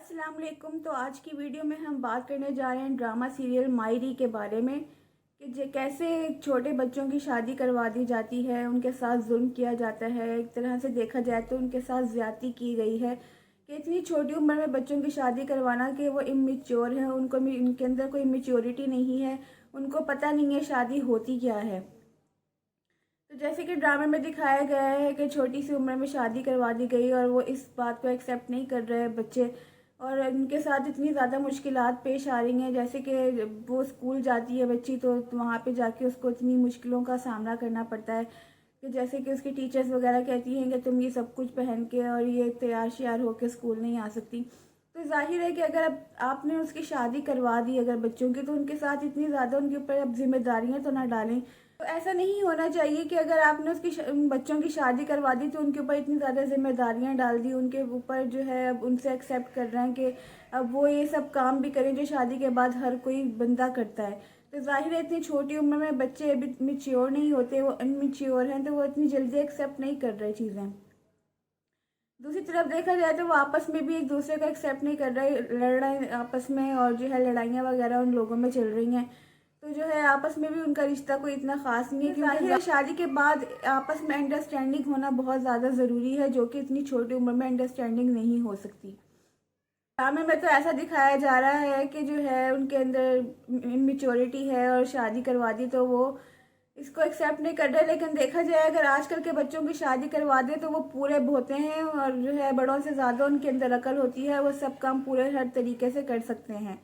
अस्सलाम वालेकुम। तो आज की वीडियो में हम बात करने जा रहे हैं ड्रामा सीरियल मायरी के बारे में कि कैसे छोटे बच्चों की शादी करवा दी जाती है, उनके साथ जुल्म किया जाता है। एक तरह से देखा जाए तो उनके साथ ज़्यादती की गई है कि इतनी छोटी उम्र में बच्चों की शादी करवाना कि वो इमेच्योर हैं, उनके अंदर कोई मेच्योरिटी नहीं है, उनको पता नहीं है शादी होती क्या है। तो जैसे कि ड्रामे में दिखाया गया है कि छोटी सी उम्र में शादी करवा दी गई और वो इस बात को एक्सेप्ट नहीं कर रहे बच्चे, और उनके साथ इतनी ज़्यादा मुश्किलात पेश आ रही हैं। जैसे कि वो स्कूल जाती है बच्ची तो वहाँ पे जाके उसको इतनी मुश्किलों का सामना करना पड़ता है कि जैसे कि उसकी टीचर्स वगैरह कहती हैं कि तुम ये सब कुछ पहन के और ये तैयार श्यार होकर स्कूल नहीं आ सकती। तो जाहिर है कि अगर अब आपने उसकी शादी करवा दी अगर बच्चों की, तो उनके साथ इतनी ज़्यादा उनके ऊपर अब जिम्मेदारियाँ तो ना डालें। तो ऐसा नहीं होना चाहिए कि अगर आपने उसकी बच्चों की शादी करवा दी तो उनके ऊपर इतनी ज़्यादा जिम्मेदारियां डाल दी, उनके ऊपर जो है अब उनसे एक्सेप्ट कर रहे हैं कि अब वो ये सब काम भी करें जो शादी के बाद हर कोई बंदा करता है। तो जाहिर है इतनी छोटी उम्र में बच्चे अभी मेच्योर नहीं होते, वो अनमेच्योर हैं, तो वो इतनी जल्दी एक्सेप्ट नहीं कर रहे चीज़ें। दूसरी तरफ देखा जाए तो वो आपस में भी एक दूसरे को एक्सेप्ट नहीं कर रहे, लड़ रहे हैं आपस में, और जो है लड़ाइयाँ वगैरह उन लोगों में चल रही हैं। तो जो है आपस में भी उनका रिश्ता कोई इतना खास नहीं है, क्योंकि शादी के बाद आपस में अंडरस्टैंडिंग होना बहुत ज़्यादा ज़रूरी है, जो कि इतनी छोटी उम्र में अंडरस्टैंडिंग नहीं हो सकती। ड्रामे में तो ऐसा दिखाया जा रहा है कि जो है उनके अंदर इमेच्योरिटी है और शादी करवा दी तो वो इसको एक्सेप्ट नहीं कर रहे। लेकिन देखा जाए अगर आजकल के बच्चों की शादी करवा दे तो वो पूरे होते हैं और जो है बड़ों से ज़्यादा उनके अंदर अकल होती है, वो सब काम पूरे हर तरीके से कर सकते हैं।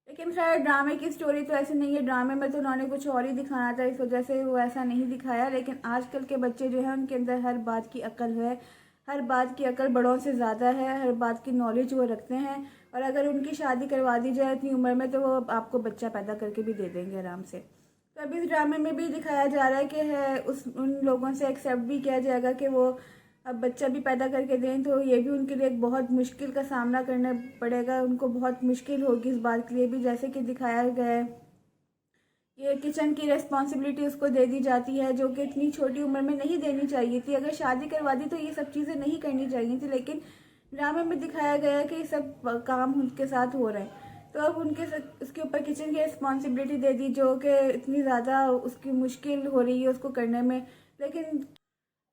लेकिन खैर ड्रामे की स्टोरी तो ऐसे नहीं है, ड्रामे में तो उन्होंने कुछ और ही दिखाना था, इस वजह से वो ऐसा नहीं दिखाया। लेकिन आजकल के बच्चे जो हैं उनके अंदर हर बात की अकल है, हर बात की अकल बड़ों से ज़्यादा है, हर बात की नॉलेज वो रखते हैं। और अगर उनकी शादी करवा दी जाए इतनी उम्र में तो वो आपको बच्चा पैदा करके भी दे देंगे आराम से। तो अभी इस ड्रामे में भी दिखाया जा रहा है कि है उन लोगों से एक्सेप्ट भी किया जाएगा कि वो अब बच्चा भी पैदा करके दें, तो ये भी उनके लिए एक बहुत मुश्किल का सामना करना पड़ेगा, उनको बहुत मुश्किल होगी इस बात के लिए भी। जैसे कि दिखाया गया है ये किचन की रिस्पॉन्सिबिलिटी उसको दे दी जाती है, जो कि इतनी छोटी उम्र में नहीं देनी चाहिए थी। अगर शादी करवा दी तो ये सब चीज़ें नहीं करनी चाहिए थी, लेकिन ड्रामे में दिखाया गया है कि ये सब काम उनके साथ हो रहे हैं। तो अब उसके ऊपर किचन की रिस्पॉन्सिबिलिटी दे दी, जो कि इतनी ज़्यादा उसकी मुश्किल हो रही है उसको करने में।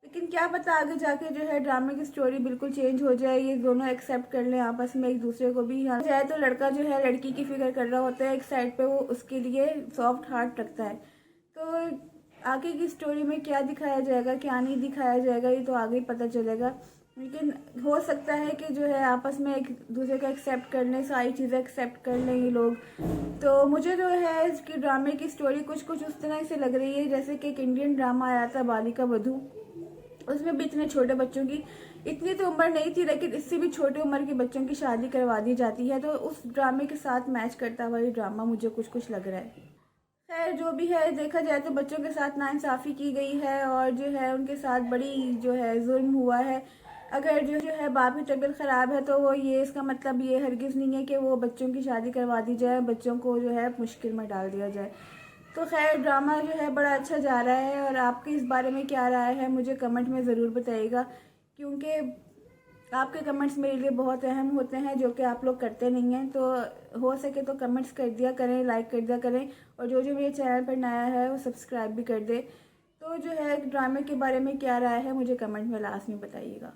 लेकिन क्या पता आगे जाके जो है ड्रामे की स्टोरी बिल्कुल चेंज हो जाए, ये दोनों एक्सेप्ट कर लें आपस में एक दूसरे को भी। यहाँ जाए तो लड़का जो है लड़की की फिक्र कर रहा होता है, एक साइड पे वो उसके लिए सॉफ्ट हार्ट रखता है। तो आगे की स्टोरी में क्या दिखाया जाएगा क्या नहीं दिखाया जाएगा ये तो आगे ही पता चलेगा। लेकिन हो सकता है कि जो है आपस में एक दूसरे को एक्सेप्ट कर लें, सारी चीज़ें एक्सेप्ट कर लें ये लोग। तो मुझे जो है इसकी ड्रामे की स्टोरी कुछ कुछ उस तरह से लग रही है जैसे कि एक इंडियन ड्रामा आया था बालिका वधू, उसमें भी इतने छोटे बच्चों की इतनी तो उम्र नहीं थी, लेकिन इससे भी छोटे उम्र के बच्चों की शादी करवा दी जाती है। तो उस ड्रामे के साथ मैच करता हुआ ये ड्रामा मुझे कुछ कुछ लग रहा है। खैर जो भी है देखा जाए तो बच्चों के साथ नाइंसाफ़ी की गई है और जो है उनके साथ बड़ी जो है जुल्म हुआ है। अगर जो है बाप की तबीयत ख़राब है तो वो ये इसका मतलब ये हरगिज़ नहीं है कि वो बच्चों की शादी करवा दी जाए, बच्चों को जो है मुश्किल में डाल दिया जाए। तो खैर ड्रामा जो है बड़ा अच्छा जा रहा है, और आपकी इस बारे में क्या राय है मुझे कमेंट में ज़रूर बताइएगा, क्योंकि आपके कमेंट्स मेरे लिए बहुत अहम होते हैं जो कि आप लोग करते नहीं हैं। तो हो सके तो कमेंट्स कर दिया करें, लाइक कर दिया करें, और जो जो मेरे चैनल पर नया है वो सब्सक्राइब भी कर दे। तो जो है ड्रामे के बारे में क्या राय है मुझे कमेंट में लास्ट में बताइएगा।